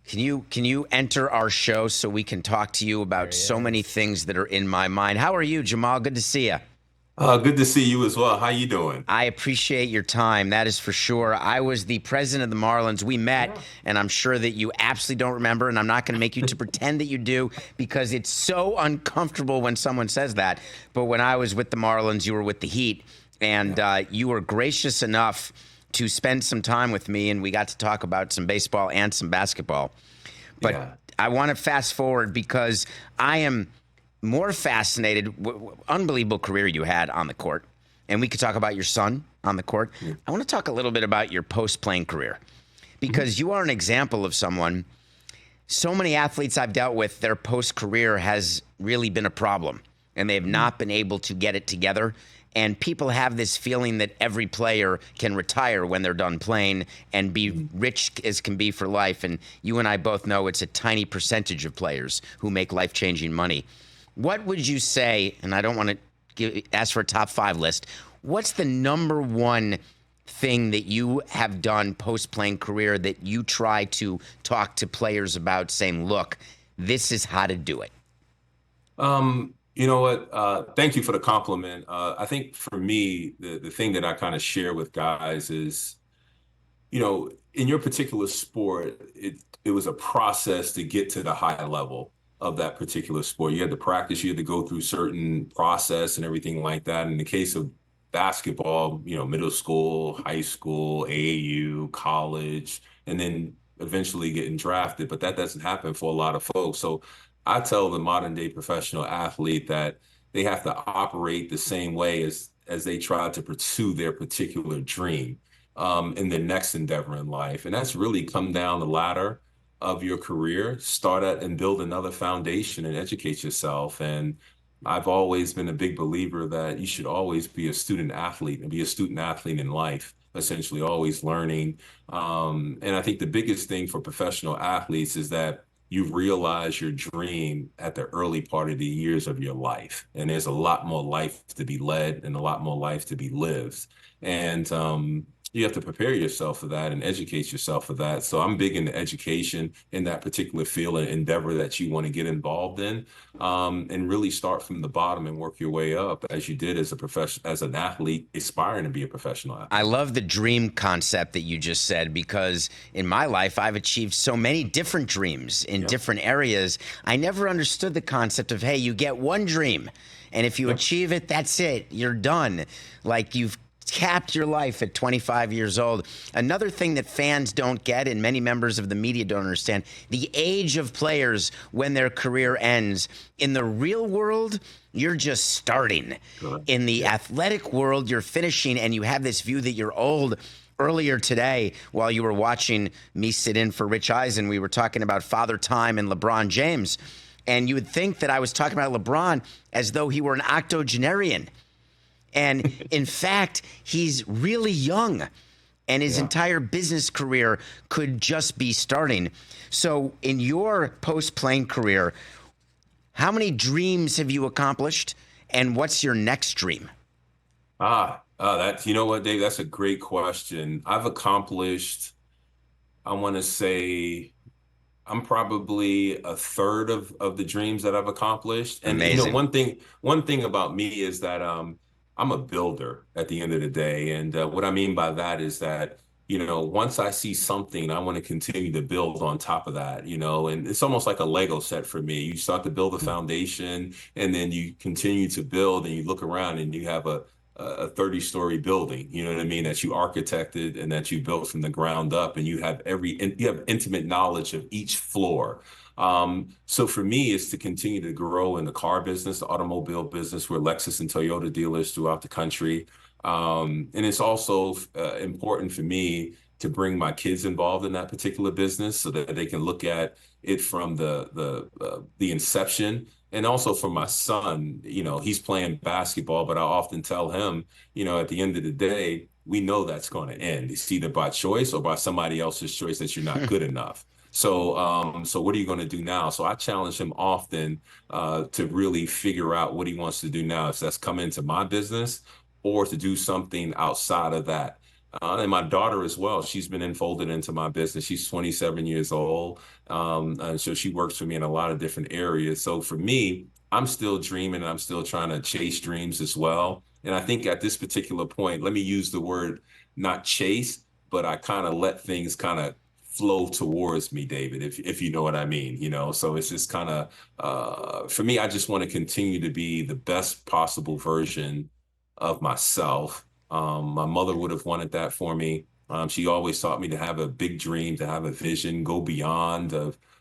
Can you enter our show so we can talk to you about so many things that are in my mind? How are you, Jamal? Good to see you. Good to see you as well. How you doing? I appreciate your time. That is for sure. I was the president of the Marlins. We met, Yeah. and I'm sure that you absolutely don't remember, and I'm not going to make you to pretend that you do because it's so uncomfortable when someone says that. But when I was with the Marlins, you were with the Heat, and you were gracious enough to spend some time with me, and we got to talk about some baseball and some basketball. But Yeah. I want to fast forward because I am more fascinated. Unbelievable career you had on the court. And we could talk about your son on the court. Yeah. I want to talk a little bit about your post-playing career because you are an example of someone. So many athletes I've dealt with, their post-career has really been a problem, and they have not been able to get it together. And people have this feeling that every player can retire when they're done playing and be rich as can be for life. And you and I both know it's a tiny percentage of players who make life-changing money. What would you say, and I don't want to ask for a top 5 list, what's the number one thing that you have done post-playing career that you try to talk to players about saying, look, this is how to do it? You know what? Thank you for the compliment. I think for me, the thing that I kind of share with guys is, in your particular sport, it was a process to get to the high level of that particular sport. You had to practice, you had to go through certain process and everything like that. In the case of basketball, middle school, high school, AAU, college, and then eventually getting drafted. But that doesn't happen for a lot of folks. So I tell the modern day professional athlete that they have to operate the same way as they try to pursue their particular dream in their next endeavor in life. And that's really come down the ladder of your career, start at and build another foundation and educate yourself. And I've always been a big believer that you should always be a student athlete and be a student athlete in life, essentially always learning. And I think the biggest thing for professional athletes is that you realize your dream at the early part of the years of your life. And there's a lot more life to be led and a lot more life to be lived. And you have to prepare yourself for that and educate yourself for that. So I'm big into education in that particular field and endeavor that you want to get involved in, and really start from the bottom and work your way up as you did as a as an athlete aspiring to be a professional athlete. I love the dream concept that you just said because in my life, I've achieved so many different dreams in different areas. I never understood the concept of, hey, you get one dream, and if you achieve it, that's it. You're done. Like you've capped your life at 25 years old. Another thing that fans don't get and many members of the media don't understand, the age of players when their career ends. In the real world, you're just starting. In the athletic world, you're finishing, and you have this view that you're old. Earlier today, while you were watching me sit in for Rich Eisen, we were talking about Father Time and LeBron James. And you would think that I was talking about LeBron as though he were an octogenarian. And in fact, he's really young, and his entire business career could just be starting. So in your post-playing career, how many dreams have you accomplished, and what's your next dream? You know what, Dave, that's a great question. I've accomplished, I want to say, I'm probably a third of the dreams that I've accomplished. And Amazing. One thing about me is that I'm a builder at the end of the day. And what I mean by that is that, once I see something, I want to continue to build on top of that, and it's almost like a Lego set for me. You start to build a foundation and then you continue to build and you look around and you have a 30-story building, you know what I mean, that you architected and that you built from the ground up, and you have intimate knowledge of each floor. So for me, it's to continue to grow in the car business, the automobile business. We're Lexus and Toyota dealers throughout the country. And it's also important for me to bring my kids involved in that particular business so that they can look at it from the inception. And also for my son, he's playing basketball, but I often tell him, at the end of the day, we know that's going to end. It's either by choice or by somebody else's choice that you're not good enough. So what are you going to do now? So I challenge him often to really figure out what he wants to do now. If that's come into my business or to do something outside of that. And my daughter as well. She's been enfolded into my business. She's 27 years old. And so she works for me in a lot of different areas. So for me, I'm still dreaming and I'm still trying to chase dreams as well. And I think at this particular point, let me use the word not chase, but I kind of let things kind of flow towards me, David, if you know what I mean, so it's just kind of for me, I just want to continue to be the best possible version of myself. My mother would have wanted that for me. She always taught me to have a big dream, to have a vision, go beyond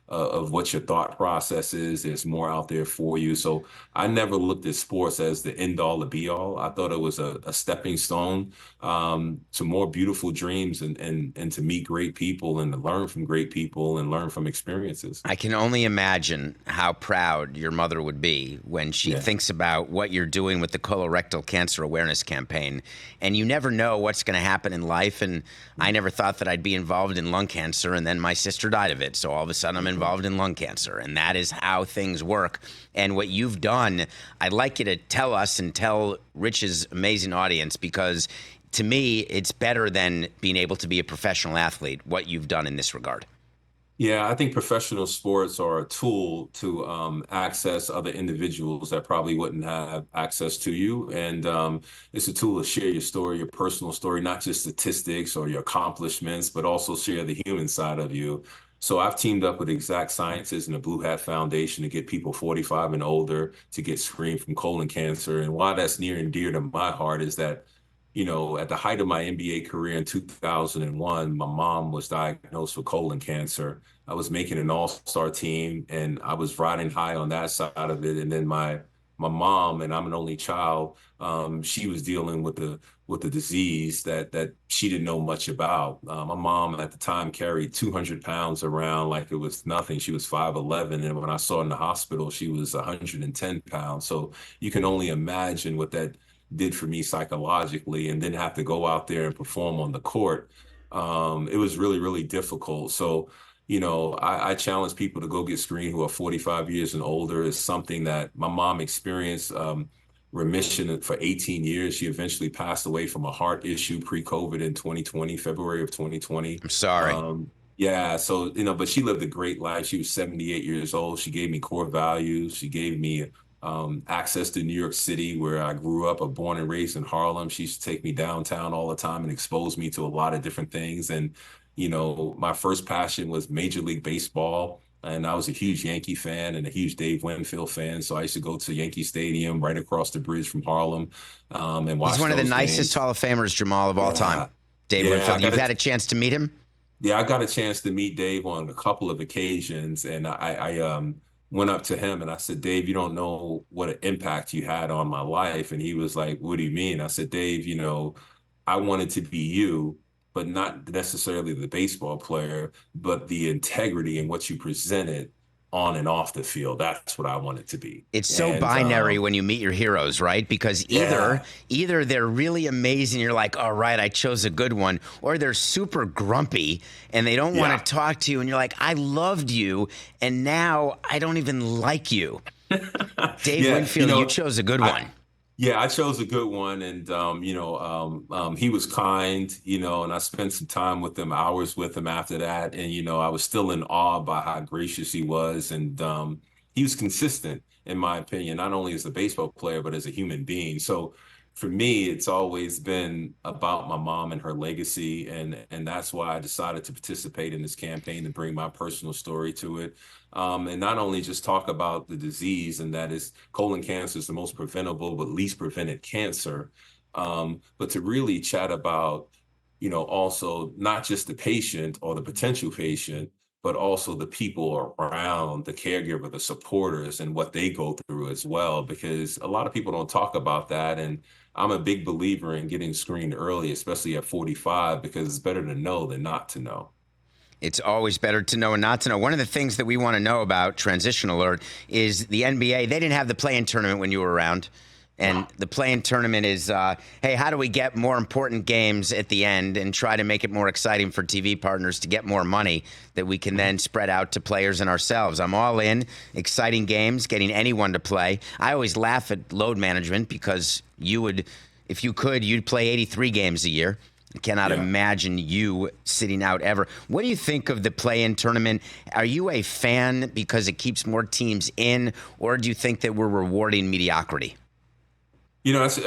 of what your thought process is. There's more out there for you. So I never looked at sports as the end all, the be all. I thought it was a stepping stone to more beautiful dreams and to meet great people and to learn from great people and learn from experiences. I can only imagine how proud your mother would be when she thinks about what you're doing with the colorectal cancer awareness campaign. And you never know what's going to happen in life. And I never thought that I'd be involved in lung cancer, and then my sister died of it. So all of a sudden I'm involved in lung cancer, and that is how things work. And what you've done, I'd like you to tell us and tell Rich's amazing audience, because to me, it's better than being able to be a professional athlete, what you've done in this regard. Yeah, I think professional sports are a tool to access other individuals that probably wouldn't have access to you. And it's a tool to share your story, your personal story, not just statistics or your accomplishments, but also share the human side of you. So I've teamed up with Exact Sciences and the Blue Hat Foundation to get people 45 and older to get screened from colon cancer. And why that's near and dear to my heart is that at the height of my NBA career in 2001, my mom was diagnosed with colon cancer. I was making an all-star team and I was riding high on that side of it. And then my mom, and I'm an only child, she was dealing with the disease that she didn't know much about. My mom at the time carried 200 pounds around like it was nothing. She was 5'11", and when I saw her in the hospital, she was 110 pounds. So you can only imagine what that did for me psychologically, and then have to go out there and perform on the court. It was really, really difficult. So, I challenge people to go get screened who are 45 years and older. Is something that my mom experienced remission for 18 years. She eventually passed away from a heart issue pre-COVID in 2020, February of 2020. I'm sorry. Yeah, so, but she lived a great life. She was 78 years old. She gave me core values. She gave me access to New York City, where I grew up, born and raised in Harlem. She used to take me downtown all the time and expose me to a lot of different things. And, my first passion was Major League Baseball. And I was a huge Yankee fan and a huge Dave Winfield fan. So I used to go to Yankee Stadium right across the bridge from Harlem and watch. He's one of the nicest games. Hall of Famers, Jamal, of all time. Dave Winfield. You've had a chance to meet him? Yeah, I got a chance to meet Dave on a couple of occasions. And I went up to him and I said, Dave, you don't know what an impact you had on my life. And he was like, what do you mean? I said, Dave, I wanted to be you, but not necessarily the baseball player, but the integrity in what you presented on and off the field. That's what I want it to be. It's so binary when you meet your heroes, right? Because either they're really amazing, you're like, all right, I chose a good one, or they're super grumpy and they don't want to talk to you, and you're like, I loved you, and now I don't even like you. Dave Winfield, you chose a good one. Yeah, I chose a good one, and he was kind, and I spent some time with him, hours with him after that, and I was still in awe by how gracious he was, and he was consistent, in my opinion, not only as a baseball player but as a human being. So for me, it's always been about my mom and her legacy, and that's why I decided to participate in this campaign and bring my personal story to it. And not only just talk about the disease, and that is colon cancer is the most preventable but least prevented cancer, but to really chat about, also not just the patient or the potential patient, but also the people around, the caregiver, the supporters, and what they go through as well, because a lot of people don't talk about that. And I'm a big believer in getting screened early, especially at 45, because it's better to know than not to know. It's always better to know and not to know. One of the things that we want to know about, transition alert, is the NBA. They didn't have the play-in tournament when you were around. And the play-in tournament is, hey, how do we get more important games at the end and try to make it more exciting for TV partners to get more money that we can then spread out to players and ourselves? I'm all in. Exciting games, getting anyone to play. I always laugh at load management because you would, if you could, you'd play 83 games a year. I cannot Yeah. imagine you sitting out ever. What do you think of the play-in tournament? Are you a fan because it keeps more teams in, or do you think that we're rewarding mediocrity? That's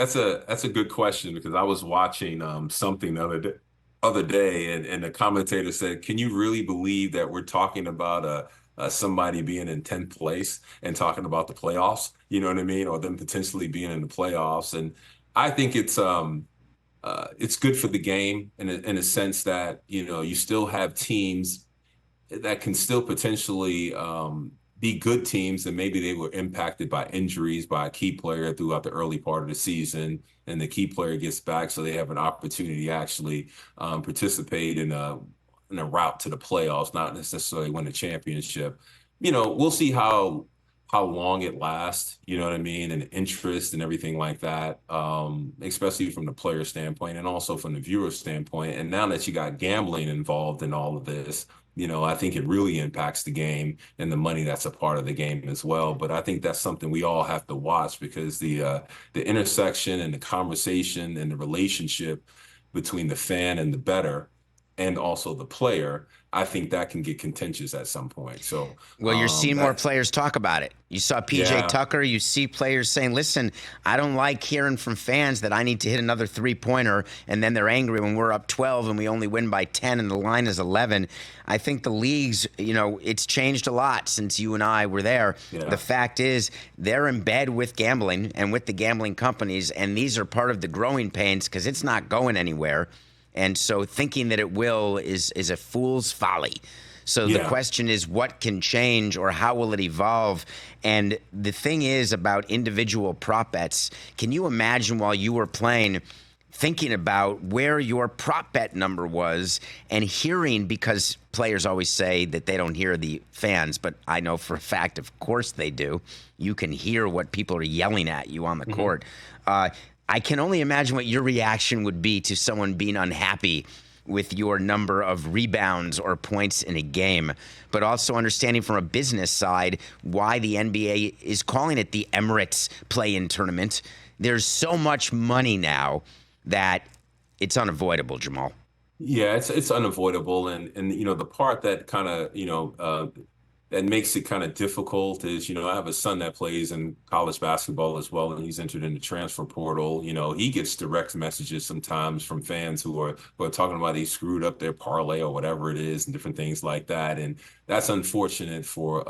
a good question because I was watching something the other day, and the commentator said, "Can you really believe that we're talking about somebody being in 10th place and talking about the playoffs? You know what I mean? Or them potentially being in the playoffs?" And I think it's good for the game in a sense that you still have teams that can still potentially be good teams, and maybe they were impacted by injuries by a key player throughout the early part of the season, and the key player gets back, so they have an opportunity to actually participate in a route to the playoffs, not necessarily win a championship. We'll see how long it lasts, you know what I mean, and interest and everything like that, especially from the player standpoint and also from the viewer standpoint. And now that you got gambling involved in all of this, I think it really impacts the game and the money that's a part of the game as well. But I think that's something we all have to watch because the intersection and the conversation and the relationship between the fan and the bettor and also the player, I think that can get contentious at some point. So Well, you're seeing more that players talk about it. You saw PJ yeah, Tucker. You see players saying, listen, I don't like hearing from fans that I need to hit another three-pointer, and then they're angry when we're up 12 and we only win by 10 and the line is 11. I think the leagues, it's changed a lot since you and I were there. The yeah. fact is they're in bed with gambling and with the gambling companies, and these are part of the growing pains because it's not going anywhere. And so thinking that it will is a fool's folly. So the Yeah. question is, what can change or how will it evolve? And the thing is about individual prop bets, can you imagine while you were playing, thinking about where your prop bet number was and hearing, because players always say that they don't hear the fans, but I know for a fact, of course they do. You can hear what people are yelling at you on the Mhm. court. I can only imagine what your reaction would be to someone being unhappy with your number of rebounds or points in a game, but also understanding from a business side why the NBA is calling it the Emirates play-in tournament. There's so much money now that it's unavoidable, Jamal. Yeah, it's unavoidable, and the part that kind of that makes it kind of difficult is I have a son that plays in college basketball as well, and he's entered in the transfer portal. He gets direct messages sometimes from fans who are talking about he screwed up their parlay or whatever it is, and different things like that, and that's unfortunate for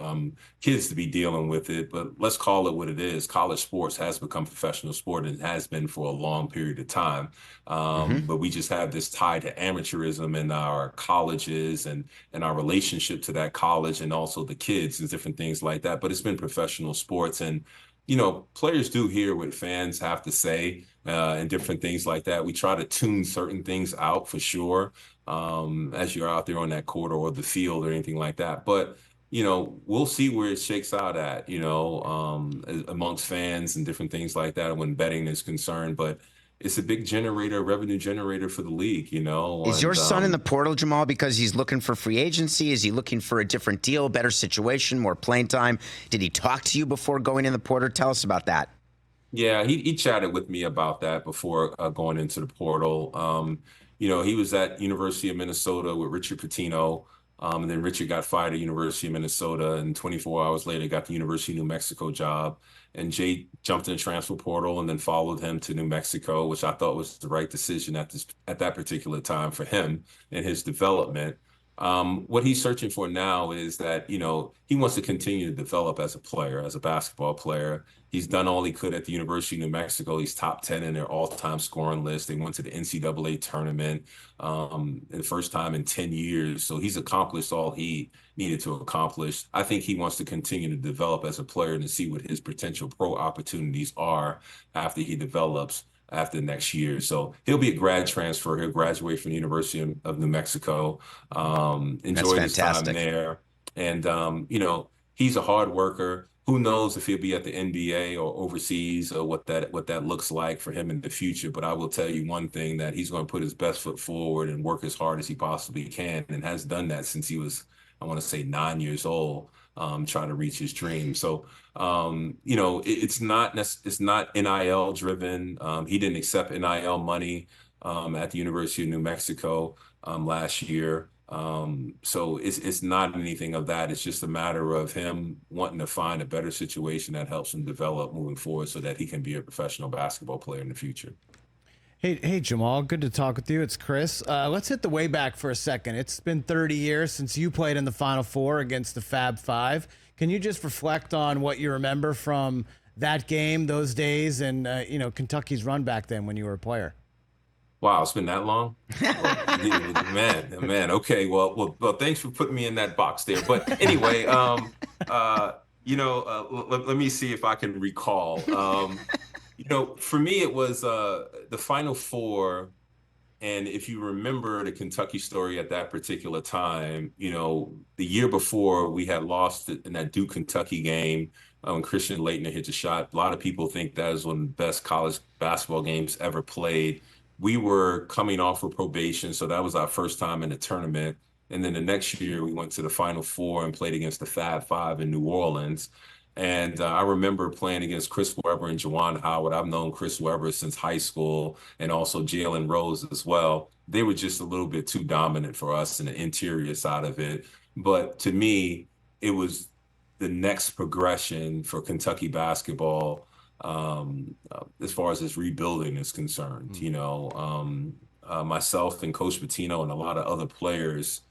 kids to be dealing with it. But let's call it what it is. College sports has become professional sport and has been for a long period of time. Mm-hmm. But we just have this tie to amateurism in our colleges and our relationship to that college and also the kids and different things like that. But it's been professional sports, and players do hear what fans have to say and different things like that. We try to tune certain things out for sure as you're out there on that court or the field or anything like that. But we'll see where it shakes out at, amongst fans and different things like that when betting is concerned. But it's a big generator, revenue generator for the league, Is your and son in the portal, Jamal, because he's looking for free agency? Is he looking for a different deal, better situation, more playing time? Did he talk to you before going in the portal? Tell us about that. yeah, he chatted with me about that before going into the portal. He was at University of Minnesota with Richard Pitino, and then Richard got fired at University of Minnesota, and 24 hours later got the University of New Mexico job. And Jay jumped in the transfer portal and then followed him to New Mexico, which I thought was the right decision at that particular time for him and his development. What he's searching for now is that, he wants to continue to develop as a player, as a basketball player. He's done all he could at the University of New Mexico. He's top 10 in their all-time scoring list. They went to the NCAA tournament the first time in 10 years. So he's accomplished all he needed to accomplish. I think he wants to continue to develop as a player and to see what his potential pro opportunities are after he develops after next year. So he'll be a grad transfer. He'll graduate from the University of New Mexico, That's enjoy his time fantastic. there. And, he's a hard worker. Who knows if he'll be at the NBA or overseas or what that looks like for him in the future. But I will tell you one thing, that he's going to put his best foot forward and work as hard as he possibly can, and has done that since he was, I want to say, 9 years old, trying to reach his dream. So, it's not NIL driven. He didn't accept NIL money. at the University of New Mexico last year. So it's not anything of that. It's just a matter of him wanting to find a better situation that helps him develop moving forward so that he can be a professional basketball player in the future. Hey, Jamal, good to talk with you. It's Chris. Let's hit the way back for a second. It's been 30 years since you played in the Final Four against the Fab Five. Can you just reflect on what you remember from that game, those days, and Kentucky's run back then when you were a player? Wow, it's been that long? Man. Okay, well, thanks for putting me in that box there. But anyway, let me see if I can recall. For me, it was the Final Four. And if you remember the Kentucky story at that particular time, the year before we had lost in that Duke Kentucky game when Christian Laettner hit a shot. A lot of people think that is one of the best college basketball games ever played. We were coming off of probation, so that was our first time in the tournament. And then the next year, we went to the Final Four and played against the Fab Five in New Orleans. And I remember playing against Chris Webber and Juwan Howard. I've known Chris Webber since high school, and also Jalen Rose as well. They were just a little bit too dominant for us in the interior side of it. But to me, it was the next progression for Kentucky basketball as far as its rebuilding is concerned. Myself and Coach Pitino and a lot of other players,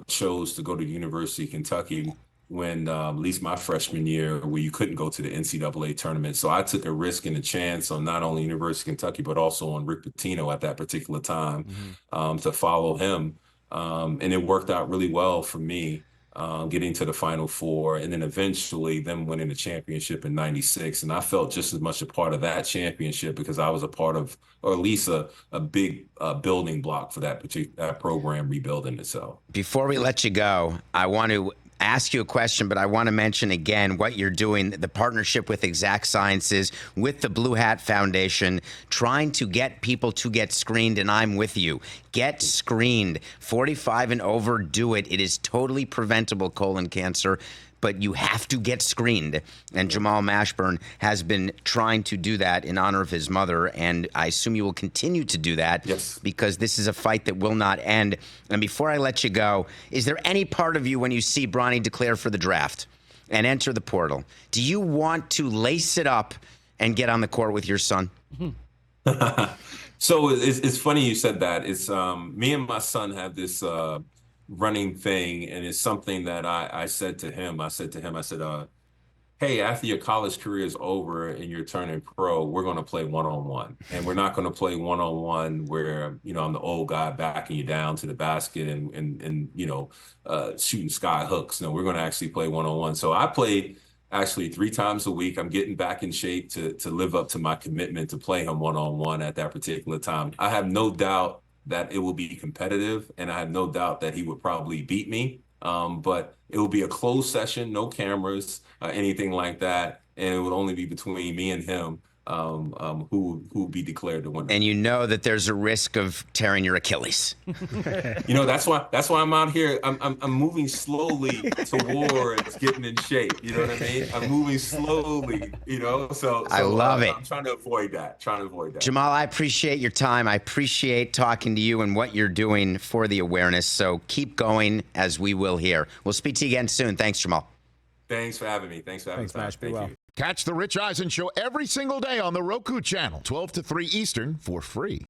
chose to go to the University of Kentucky when at least my freshman year, where you couldn't go to the NCAA tournament. So I took a risk and a chance on not only University of Kentucky, but also on Rick Pitino at that particular time to follow him. And it worked out really well for me, getting to the Final Four, and then eventually them winning the championship in '96. And I felt just as much a part of that championship because I was a part of, or at least a big building block for that program rebuilding itself. Before we let you go, I want to ask you a question, but I want to mention again what you're doing, the partnership with Exact Sciences, with the Blue Hat Foundation, trying to get people to get screened, and I'm with you. Get screened. 45 and over, do it. It is totally preventable, colon cancer, but you have to get screened. And Jamal Mashburn has been trying to do that in honor of his mother, and I assume you will continue to do that. Yes. Because this is a fight that will not end. And before I let you go, is there any part of you when you see Bronny declare for the draft and enter the portal, do you want to lace it up and get on the court with your son? So it's funny you said that. It's me and my son have this running thing, and it's something that I said to him. I said, hey, after your college career is over and you're turning pro, we're going to play one-on-one. And we're not going to play one-on-one where, I'm the old guy backing you down to the basket and shooting sky hooks. No, we're going to actually play one-on-one. So I played actually 3 times a week. I'm getting back in shape to live up to my commitment to play him one-on-one at that particular time. I have no doubt that it will be competitive, and I have no doubt that he would probably beat me. But it will be a closed session, no cameras, anything like that, and it would only be between me and him who will be declared the winner. And you know that there's a risk of tearing your Achilles. That's why I'm out here. I'm moving slowly towards getting in shape. You know what I mean? I'm moving slowly. So I love it. I'm trying to avoid that. Jamal, I appreciate your time. I appreciate talking to you and what you're doing for the awareness. So keep going, as we will here. We'll speak to you again soon. Thanks, Jamal. Thanks for having me. Thanks, Mash. Be well. Catch the Rich Eisen Show every single day on the Roku channel, 12 to 3 Eastern, for free.